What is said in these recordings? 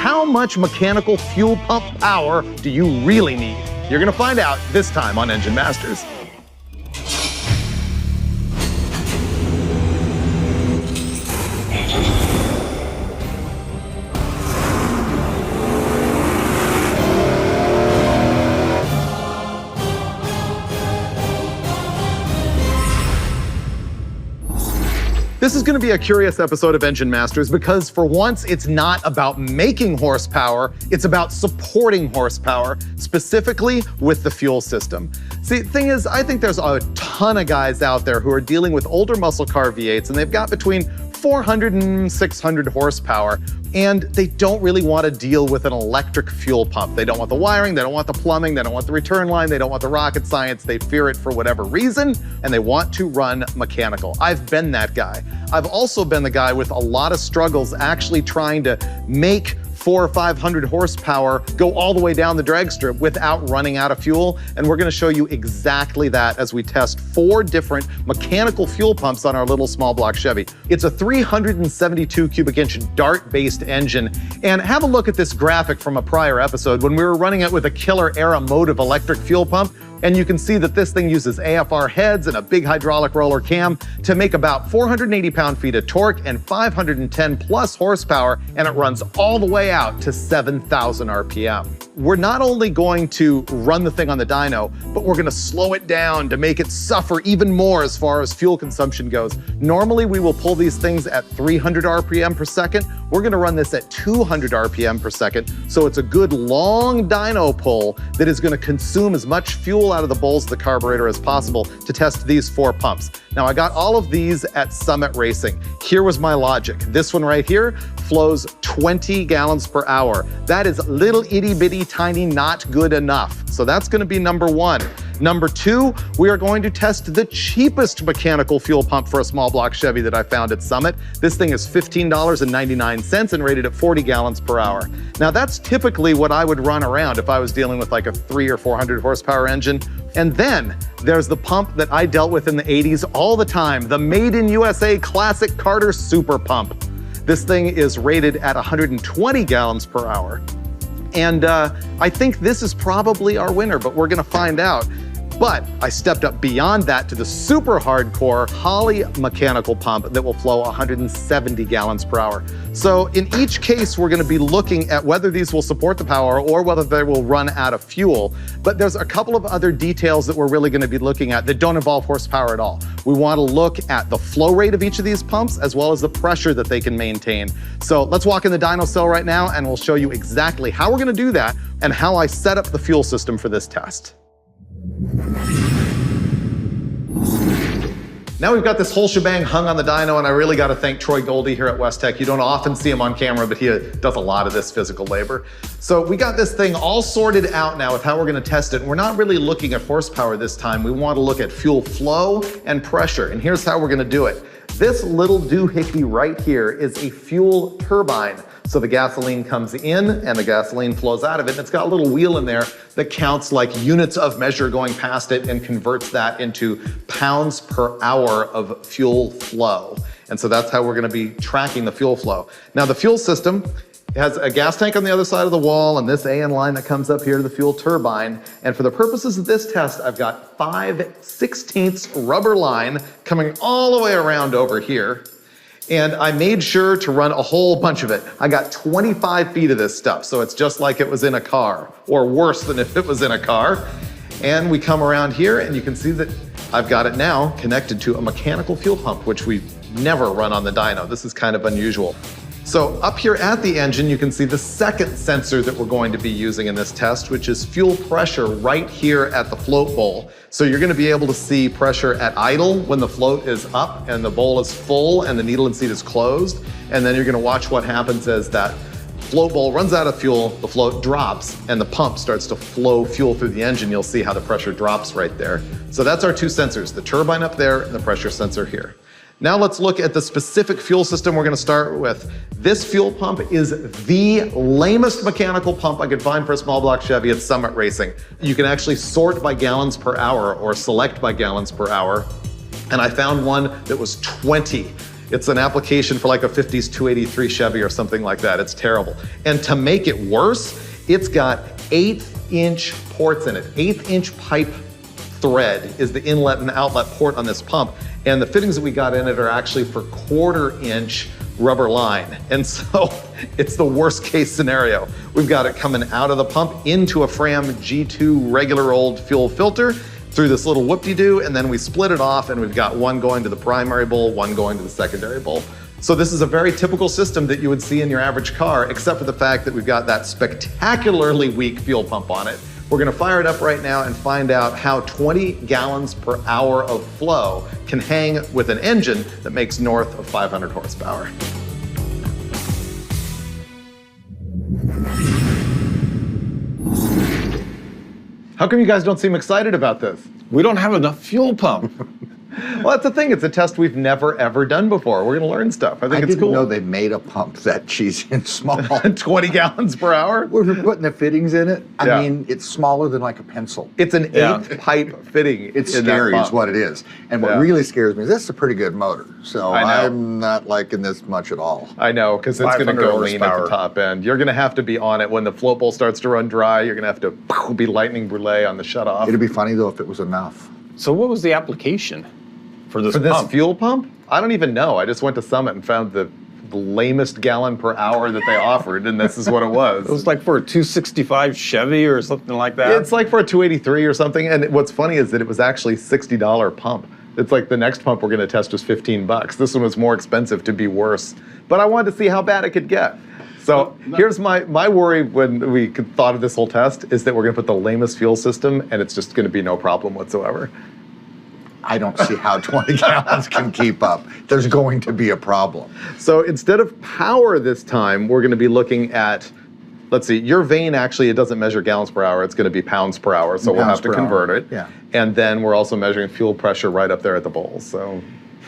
how much mechanical fuel pump power do you really need? You're gonna find out this time on Engine Masters. This is going to be a curious episode of Engine Masters because for once it's not about making horsepower, it's about supporting horsepower, specifically with the fuel system. See, the thing is, I think there's a ton of guys out there who are dealing with older muscle car V8s and they've got between 400 and 600 horsepower, and they don't really want to deal with an electric fuel pump. They don't want the wiring, they don't want the plumbing, they don't want the return line, they don't want the rocket science, they fear it for whatever reason, and they want to run mechanical. I've been that guy. I've also been the guy with a lot of struggles actually trying to make 400 or 500 horsepower go all the way down the drag strip without running out of fuel. And we're gonna show you exactly that as we test 4 different mechanical fuel pumps on our little small block Chevy. It's a 372 cubic inch Dart-based engine. And have a look at this graphic from a prior episode when we were running it with a killer Era Motive electric fuel pump. And you can see that this thing uses AFR heads and a big hydraulic roller cam to make about 480 pound-feet of torque and 510 plus horsepower, and it runs all the way out to 7,000 RPM. We're not only going to run the thing on the dyno, but we're gonna slow it down to make it suffer even more as far as fuel consumption goes. Normally, we will pull these things at 300 RPM per second. We're gonna run this at 200 RPM per second, so it's a good long dyno pull that is gonna consume as much fuel out of the bowls of the carburetor as possible to test these 4 pumps. Now, I got all of these at Summit Racing. Here was my logic. This one right here flows 20 gallons per hour. That is little itty bitty tiny not good enough. So that's gonna be number 1. Number 2, we are going to test the cheapest mechanical fuel pump for a small block Chevy that I found at Summit. This thing is $15.99 and rated at 40 gallons per hour. Now that's typically what I would run around if I was dealing with like a 300 or 400 horsepower engine. And then there's the pump that I dealt with in the 80s all the time, the Made in USA Classic Carter Super Pump. This thing is rated at 120 gallons per hour. And I think this is probably our winner, but we're gonna find out. But I stepped up beyond that to the super hardcore Holley mechanical pump that will flow 170 gallons per hour. So in each case, we're gonna be looking at whether these will support the power or whether they will run out of fuel. But there's a couple of other details that we're really gonna be looking at that don't involve horsepower at all. We wanna look at the flow rate of each of these pumps as well as the pressure that they can maintain. So let's walk in the dyno cell right now and we'll show you exactly how we're gonna do that and how I set up the fuel system for this test. Now we've got this whole shebang hung on the dyno, and I really got to thank Troy Goldie here at West Tech. You don't often see him on camera, but he does a lot of this physical labor. So we got this thing all sorted out now with how we're going to test it. We're not really looking at horsepower this time. We want to look at fuel flow and pressure, and here's how we're going to do it. This little doohickey right here is a fuel turbine. So the gasoline comes in and the gasoline flows out of it. And it's got a little wheel in there that counts like units of measure going past it and converts that into pounds per hour of fuel flow. And so that's how we're gonna be tracking the fuel flow. Now the fuel system has a gas tank on the other side of the wall and this AN line that comes up here to the fuel turbine. And for the purposes of this test, I've got 5/16 rubber line coming all the way around over here. And I made sure to run a whole bunch of it. I got 25 feet of this stuff, so it's just like it was in a car, or worse than if it was in a car. And we come around here and you can see that I've got it now connected to a mechanical fuel pump, which we've never run on the dyno. This is kind of unusual. So up here at the engine, you can see the second sensor that we're going to be using in this test, which is fuel pressure right here at the float bowl. So you're gonna be able to see pressure at idle when the float is up and the bowl is full and the needle and seat is closed. And then you're gonna watch what happens as that float bowl runs out of fuel, the float drops, and the pump starts to flow fuel through the engine. You'll see how the pressure drops right there. So that's our 2 sensors, the turbine up there and the pressure sensor here. Now let's look at the specific fuel system we're gonna start with. This fuel pump is the lamest mechanical pump I could find for a small block Chevy at Summit Racing. You can actually sort by gallons per hour or select by gallons per hour. And I found one that was 20. It's an application for like a 50s 283 Chevy or something like that. It's terrible. And to make it worse, it's got 1/8-inch ports in it. 1/8-inch pipe thread is the inlet and outlet port on this pump. And the fittings that we got in it are actually for 1/4-inch rubber line. And so it's the worst case scenario. We've got it coming out of the pump into a Fram G2 regular old fuel filter through this little whoop-de-doo, and then we split it off and we've got one going to the primary bowl, one going to the secondary bowl. So this is a very typical system that you would see in your average car, except for the fact that we've got that spectacularly weak fuel pump on it. We're gonna fire it up right now and find out how 20 gallons per hour of flow can hang with an engine that makes north of 500 horsepower. How come you guys don't seem excited about this? We don't have enough fuel pump. Well, that's the thing. It's a test we've never, ever done before. We're going to learn stuff. I think it's cool. I didn't know they made a pump that cheesy and small. 20 gallons per hour? We're putting the fittings in it. Yeah. I mean, it's smaller than like a pencil. It's an 8-pipe fitting. It's scary is what it is. And what really scares me is this is a pretty good motor. So I'm not liking this much at all. I know, because it's going to go lean at the top end. You're going to have to be on it when the float bowl starts to run dry. You're going to have to be lightning brûlée on the shutoff. It'd be funny, though, if it was enough. So what was the application for this fuel pump? I don't even know. I just went to Summit and found the lamest gallon per hour that they offered, and this is what it was. It was like for a 265 Chevy or something like that? It's like for a 283 or something, and what's funny is that it was actually $60 pump. It's like the next pump we're going to test was $15. This one was more expensive to be worse, but I wanted to see how bad it could get. So here's my worry when we thought of this whole test is that we're going to put the lamest fuel system, and it's just going to be no problem whatsoever. I don't see how 20 gallons can keep up. There's going to be a problem. So instead of power this time, we're going to be looking at, let's see, your vane actually, it doesn't measure gallons per hour. It's going to be pounds per hour. So we'll have to convert it. Yeah. And then we're also measuring fuel pressure right up there at the bowl. So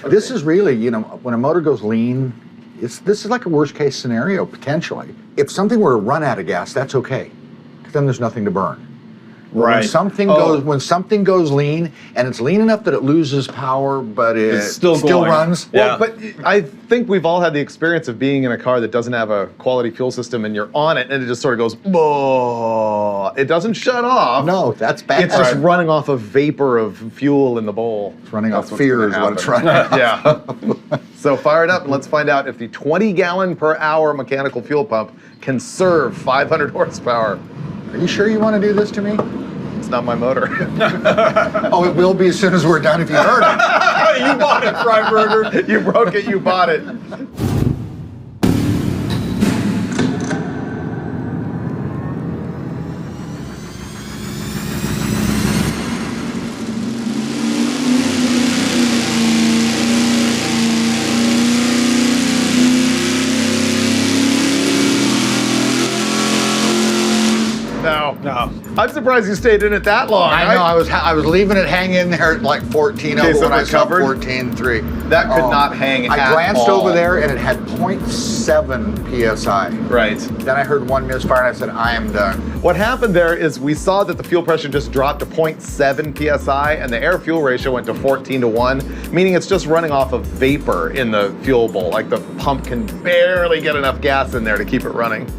this is really, you know, when a motor goes lean, this is like a worst case scenario, potentially. If something were to run out of gas, that's okay, because then there's nothing to burn. Right. When something goes lean, and it's lean enough that it loses power, but it still runs. Yeah. Well, but I think we've all had the experience of being in a car that doesn't have a quality fuel system, and you're on it, and it just sort of goes, "Whoa." It doesn't shut off. No, that's bad. It's just running off a vapor of fuel in the bowl. It's running off fear is what it's running off. Yeah. So fire it up, and let's find out if the 20-gallon per hour mechanical fuel pump can serve 500 horsepower. Are you sure you want to do this to me? It's not my motor. Oh, it will be as soon as we're done if you heard it. You bought it, Freiberger. You broke it, you bought it. No. I'm surprised you stayed in it that long. I know. I was leaving it hang in there at like 14.0 when I saw 14.3. That could not hang I at glanced all. over there and it had 0.7 psi. Right. Then I heard one misfire and I said, I am done. What happened there is we saw that the fuel pressure just dropped to 0.7 psi and the air-fuel ratio went to 14:1, meaning it's just running off of vapor in the fuel bowl. Like the pump can barely get enough gas in there to keep it running.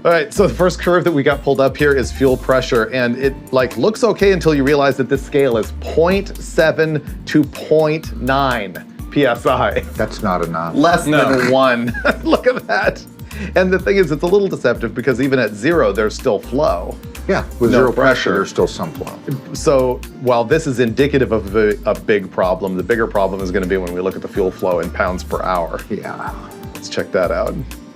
All right, so the first curve that we got pulled up here is fuel pressure, and it looks okay until you realize that this scale is 0.7 to 0.9 psi. That's not enough. Less than 1. Look at that. And the thing is, it's a little deceptive because even at 0, there's still flow. Yeah, with No zero pressure, pressure. there's still some flow. So while this is indicative of a big problem, the bigger problem is going to be when we look at the fuel flow in pounds per hour. Yeah. Let's check that out.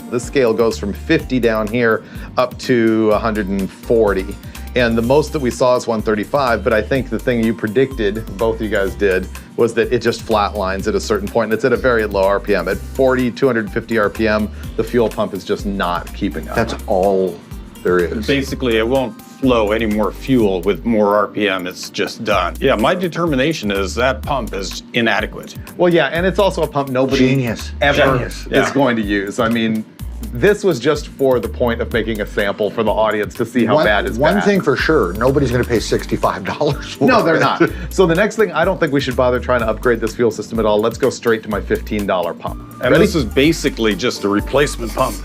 This scale goes from 50 down here up to 140. And the most that we saw is 135, but I think the thing you predicted, both of you guys did, was that it just flatlines at a certain point, and it's at a very low RPM. At 40, 250 RPM, the fuel pump is just not keeping up. That's all there is. Basically, it won't flow any more fuel with more RPM. It's just done. Yeah, my determination is that pump is inadequate. Well, yeah, and it's also a pump nobody Genius. ever Genius. is going to use. I mean, This was just for the point of making a sample for the audience to see how bad it's bad. One thing for sure, nobody's going to pay $65 for it. No, they're not. So the next thing, I don't think we should bother trying to upgrade this fuel system at all. Let's go straight to my $15 pump. And this is basically just a replacement pump.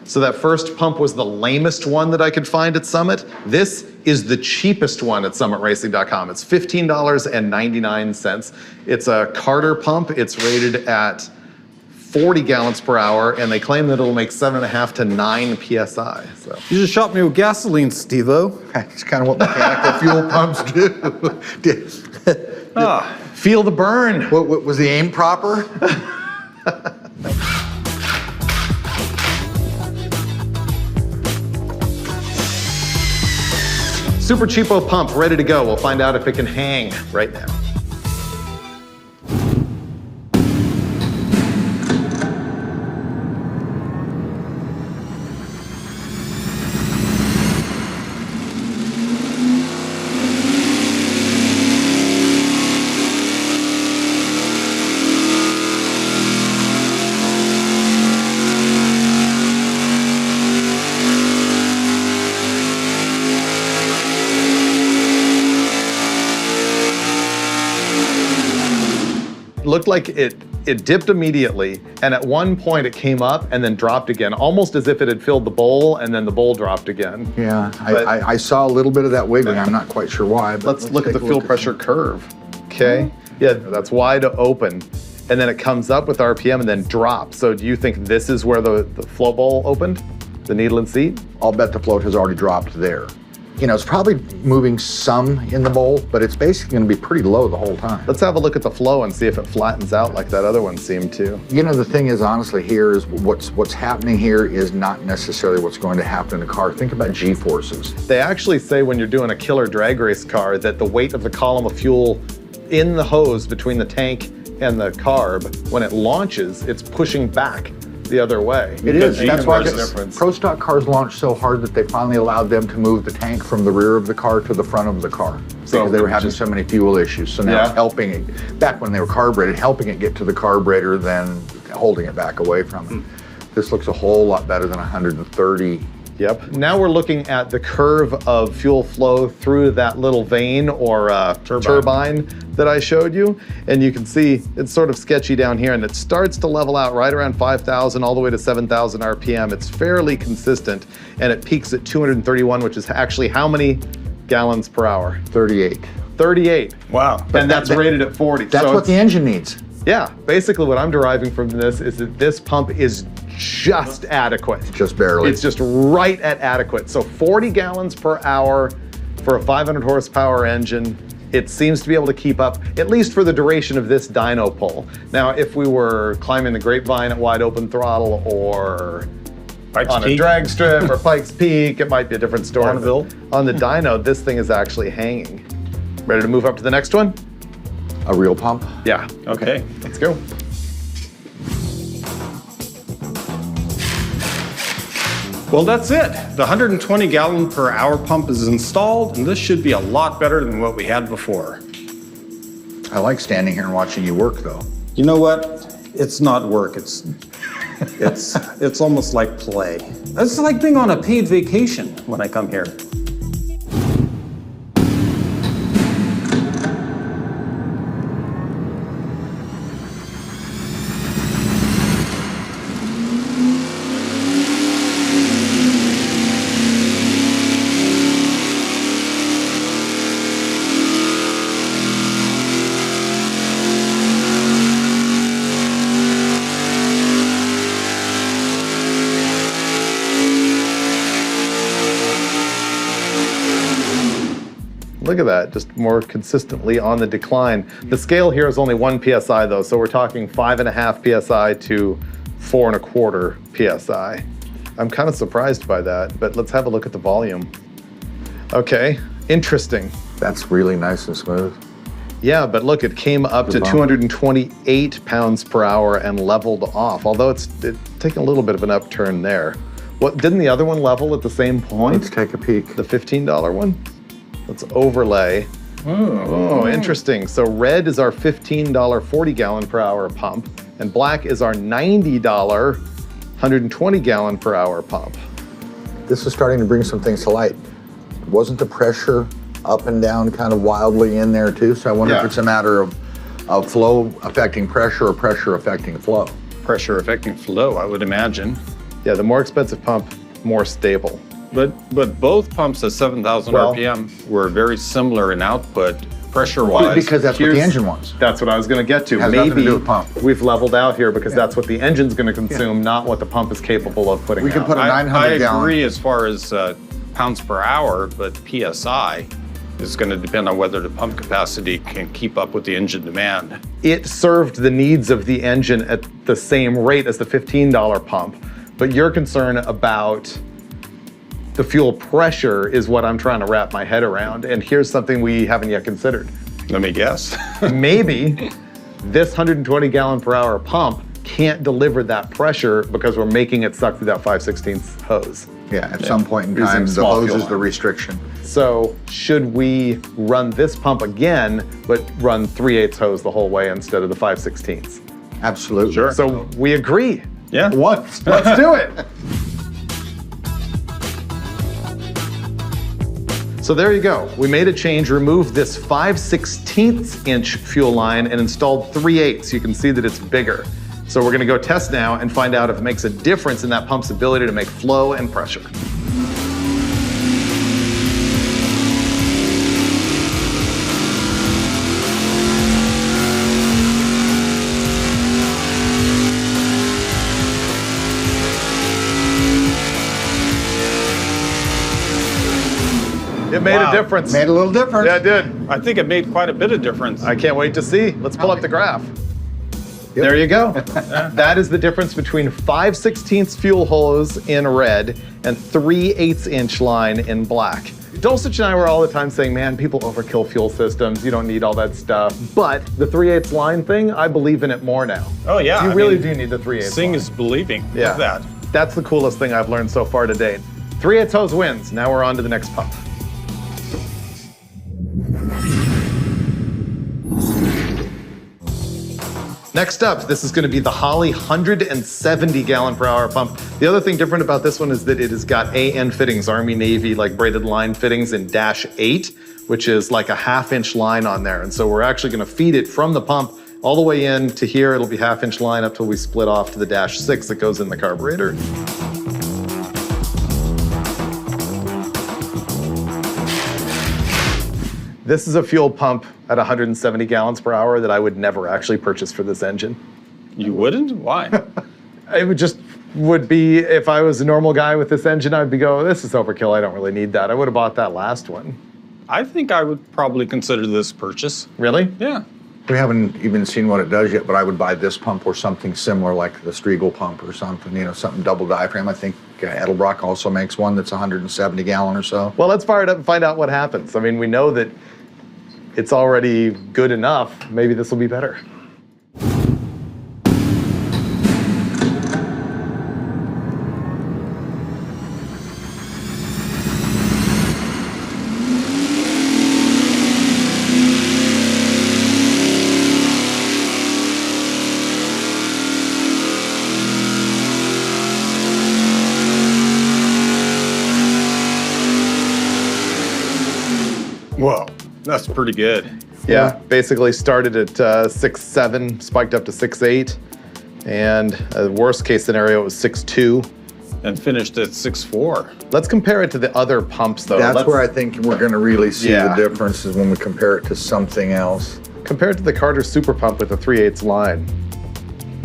So that first pump was the lamest one that I could find at Summit. This is the cheapest one at summitracing.com. It's $15.99. It's a Carter pump. It's rated at 40 gallons per hour, and they claim that it'll make 7.5 to 9 PSI. So You just shot me with gasoline, Steve-O. It's kind of what mechanical fuel pumps do. feel the burn. What, was the aim proper? Super cheapo pump, ready to go. We'll find out if it can hang right now. Looked like it dipped immediately, and at one point it came up and then dropped again, almost as if it had filled the bowl and then the bowl dropped again. Yeah, I saw a little bit of that wiggling. I'm not quite sure why. But Let's look at the fuel pressure curve. Okay, yeah, that's wide open, and then it comes up with RPM and then drops. So do you think this is where the flow bowl opened, the needle and seat? I'll bet the float has already dropped there. You know, it's probably moving some in the bowl, but it's basically going to be pretty low the whole time. Let's have a look at the flow and see if it flattens out like that other one seemed to. You know, the thing is, honestly, here is what's happening here is not necessarily what's going to happen in the car. Think about G-forces. They actually say when you're doing a killer drag race car that the weight of the column of fuel in the hose between the tank and the carb, when it launches, it's pushing back the other way. It is. That's why the difference. Pro Stock cars launched so hard that they finally allowed them to move the tank from the rear of the car to the front of the car. So Because they were having so many fuel issues. So now Yeah. it's helping it, back when they were carbureted, helping it get to the carburetor than holding it back away from it. This looks a whole lot better than 130. Yep. Now we're looking at the curve of fuel flow through that little vein or turbine that I showed you. And you can see it's sort of sketchy down here, and it starts to level out right around 5,000 all the way to 7,000 RPM. It's fairly consistent, and it peaks at 231, which is actually how many gallons per hour? 38. 38. Wow. And that's rated at 40. That's So what the engine needs. yeah, basically what I'm deriving from this is that this pump is just adequate. Just barely. It's just right at adequate. So 40 gallons per hour for a 500 horsepower engine. It seems to be able to keep up, at least for the duration of this dyno pull. Now, if we were climbing the Grapevine at wide open throttle or on a drag strip or Pikes Peak, it might be a different story. Bonneville. On the dyno, this thing is actually hanging. Ready to move up to the next one? A real pump? Yeah. Okay. Let's go. Well, that's it. The 120 gallon per hour pump is installed, and this should be a lot better than what we had before. I like standing here and watching you work, though. You know what? It's not work. It's almost like play. It's like being on a paid vacation when I come here. Look at that, just more consistently on the decline. The scale here is only 1 PSI though, so we're talking 5.5 PSI to 4.25 PSI. I'm kind of surprised by that, but let's have a look at the volume. Okay, interesting. That's really nice and smooth. Yeah, but look, it came up to 228 pounds per hour and leveled off, although it's taking a little bit of an upturn there. What, didn't the other one level at the same point? Let's take a peek. The $15 one? Let's overlay. Oh, interesting. So red is our $15 40 gallon per hour pump, and black is our $90 120 gallon per hour pump. This is starting to bring some things to light. Wasn't the pressure up and down kind of wildly in there too? So I wonder if it's a matter of flow affecting pressure or pressure affecting flow. Pressure affecting flow, I would imagine. Yeah, the more expensive pump, more stable. But both pumps at 7,000 RPM were very similar in output, pressure-wise. Because that's what the engine wants. That's what I was going to get to. Has nothing to do with pump. We've leveled out here because that's what the engine's going to consume, not what the pump is capable of putting out. We can put a 900 gallon. I agree as far as pounds per hour, but PSI is going to depend on whether the pump capacity can keep up with the engine demand. It served the needs of the engine at the same rate as the $15 pump, but your concern about the fuel pressure is what I'm trying to wrap my head around. And here's something we haven't yet considered. Let me guess. Maybe this 120 gallon per hour pump can't deliver that pressure because we're making it suck through that 5/16 hose. Yeah, at some point in Using time, the small hose fuel is the line. restriction. So should we run this pump again, but run 3/8 hose the whole way instead of the 5/16? Absolutely. Sure. So we agree. Yeah. Let's do it. So there you go. We made a change, removed this 5/16 inch fuel line and installed 3/8. You can see that it's bigger. So we're gonna go test now and find out if it makes a difference in that pump's ability to make flow and pressure. It made a difference. Made a little difference. Yeah, it did. I think it made quite a bit of difference. I can't wait to see. Let's pull up the graph. There you go. That is the difference between 5/16 fuel hose in red and 3/8 inch line in black. Dulcich and I were all the time saying, man, people overkill fuel systems. You don't need all that stuff. But the 3/8 line thing, I believe in it more now. Oh, yeah. You I really mean, do need the 3/8 Seeing line. is believing. Yeah. Look at that. That's the coolest thing I've learned so far to date. 3/8 hose wins. Now we're on to the next pump. Next up, this is going to be the Holley 170 gallon per hour pump. The other thing different about this one is that it has got AN fittings, Army Navy, like braided line fittings in -8, which is like a 1/2 inch line on there. And so we're actually going to feed it from the pump all the way in to here. It'll be 1/2 inch line up till we split off to the -6 that goes in the carburetor. This is a fuel pump at 170 gallons per hour that I would never actually purchase for this engine. You wouldn't? Why? It would be, if I was a normal guy with this engine, I'd be go, this is overkill, I don't really need that. I would have bought that last one. I think I would probably consider this purchase. Really? Yeah. We haven't even seen what it does yet, but I would buy this pump or something similar like the Striegel pump or something, something double diaphragm. I think Edelbrock also makes one that's 170 gallon or so. Well, let's fire it up and find out what happens. I mean, we know that it's already good enough. Maybe this will be better. Whoa, that's pretty good. Yeah, basically started at 6.7, spiked up to 6.8, and worst case scenario it was 6.2. And finished at 6.4. Let's compare it to the other pumps though. That's where I think we're going to really see Yeah. the difference is when we compare it to something else. Compared to the Carter Super Pump with the 3/8 line.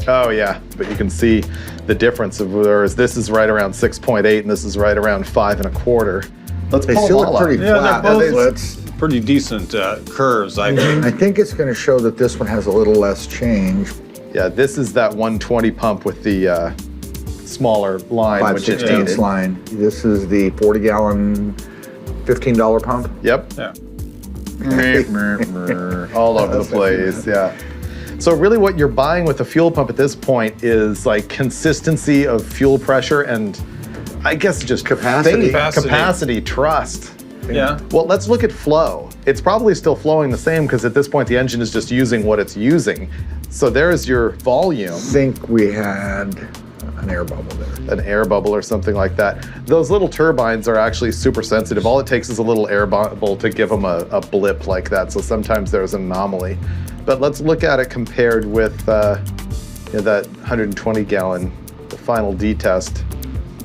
Oh yeah, but you can see the difference of whereas this is right around 6.8 and this is right around 5 1/4. Let's They pull still them all look up. pretty Yeah, flat. they're both- Let's- Pretty decent curves, I think. I think it's going to show that this one has a little less change. Yeah, this is that 120 pump with the smaller line, which is 5/16 dated. line. This is the 40 gallon, $15 pump. Yep. Yeah. All over the place, yeah. So really what you're buying with a fuel pump at this point is like consistency of fuel pressure and I guess just Capacity. faith, capacity, trust. Yeah. Well, let's look at flow. It's probably still flowing the same because at this point the engine is just using what it's using. So there's your volume. I think we had an air bubble there. An air bubble or something like that. Those little turbines are actually super sensitive. All it takes is a little air bubble to give them a blip like that. So sometimes there's an anomaly. But let's look at it compared with that 120 gallon, the final D test.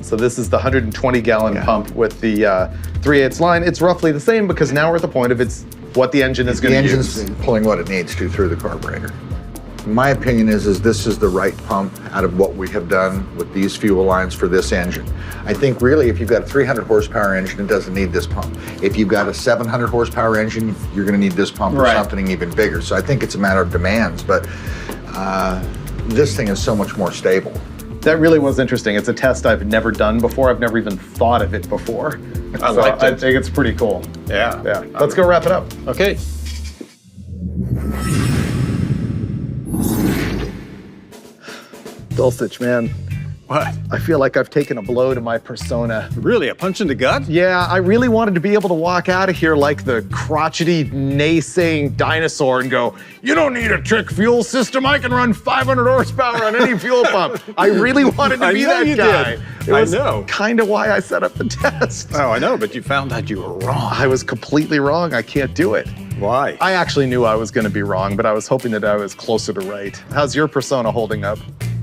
So this is the 120 gallon pump with the 3/8 line. It's roughly the same because now we're at the point of it's what the engine is going to use. The engine's pulling what it needs to through the carburetor. My opinion is this is the right pump out of what we have done with these fuel lines for this engine. I think really if you've got a 300 horsepower engine, it doesn't need this pump. If you've got a 700 horsepower engine, you're going to need this pump or something even bigger. So I think it's a matter of demands, but this thing is so much more stable. That really was interesting. It's a test I've never done before. I've never even thought of it before. I think it's pretty cool. Yeah. Yeah. Let's go wrap it up. Okay. Dulcich, man. What? I feel like I've taken a blow to my persona. Really? A punch in the gut? Yeah, I really wanted to be able to walk out of here like the crotchety, naysaying dinosaur and go, you don't need a trick fuel system. I can run 500 horsepower on any fuel pump. I really wanted to be that guy. It was kind of why I set up the test. Oh, I know, but you found out you were wrong. I was completely wrong. I can't do it. Why? I actually knew I was going to be wrong, but I was hoping that I was closer to right. How's your persona holding up?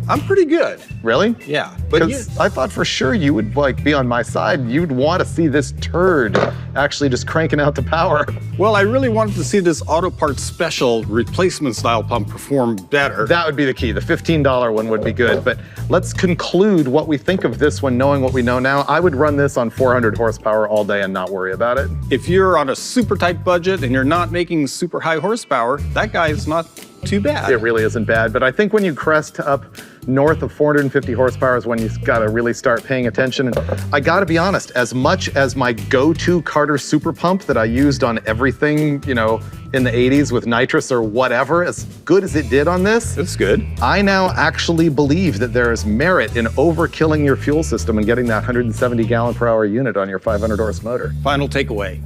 I'm pretty good. Really? Yeah. Because I thought for sure you would be on my side. You'd want to see this turd actually just cranking out the power. Well, I really wanted to see this Auto Parts Special replacement style pump perform better. That would be the key. The $15 one would be good. But let's conclude what we think of this one, knowing what we know now. I would run this on 400 horsepower all day and not worry about it. If you're on a super tight budget and you're not making super high horsepower, that guy is not too bad. It really isn't bad, but I think when you crest up north of 450 horsepower is when you've got to really start paying attention. And I got to be honest, as much as my go-to Carter Super Pump that I used on everything, in the 80s with nitrous or whatever, as good as it did on this, it's good. I now actually believe that there is merit in overkilling your fuel system and getting that 170 gallon per hour unit on your 500 horse motor. Final takeaway.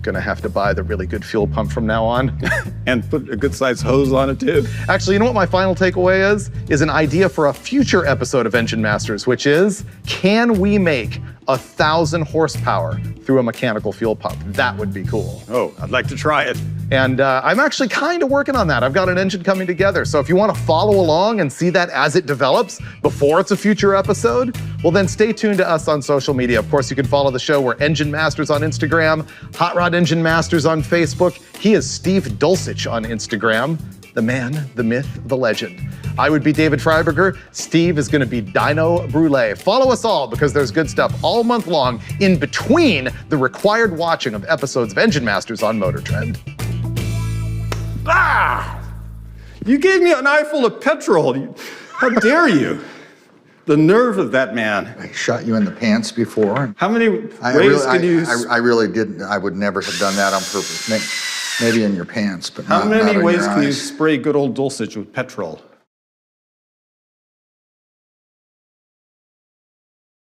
Gonna have to buy the really good fuel pump from now on. And put a good sized hose on it too. Actually, you know what my final takeaway is an idea for a future episode of Engine Masters, which is, can we make 1,000 horsepower through a mechanical fuel pump? That would be cool. Oh, I'd like to try it. And I'm actually kind of working on that. I've got an engine coming together. So if you want to follow along and see that as it develops before it's a future episode, well then stay tuned to us on social media. Of course, you can follow the show. We're Engine Masters on Instagram, Hot Rod Engine Masters on Facebook. He is Steve Dulcich on Instagram. The man, the myth, the legend. I would be David Freiberger. Steve is going to be Dino Brule. Follow us all because there's good stuff all month long in between the required watching of episodes of Engine Masters on Motor Trend. Ah! You gave me an eye full of petrol. How dare you? The nerve of that man. I shot you in the pants before. How many ways can you... I really didn't. I would never have done that on purpose. Maybe in your pants, but How not many in ways your can you eyes. spray good old Dulcich with petrol?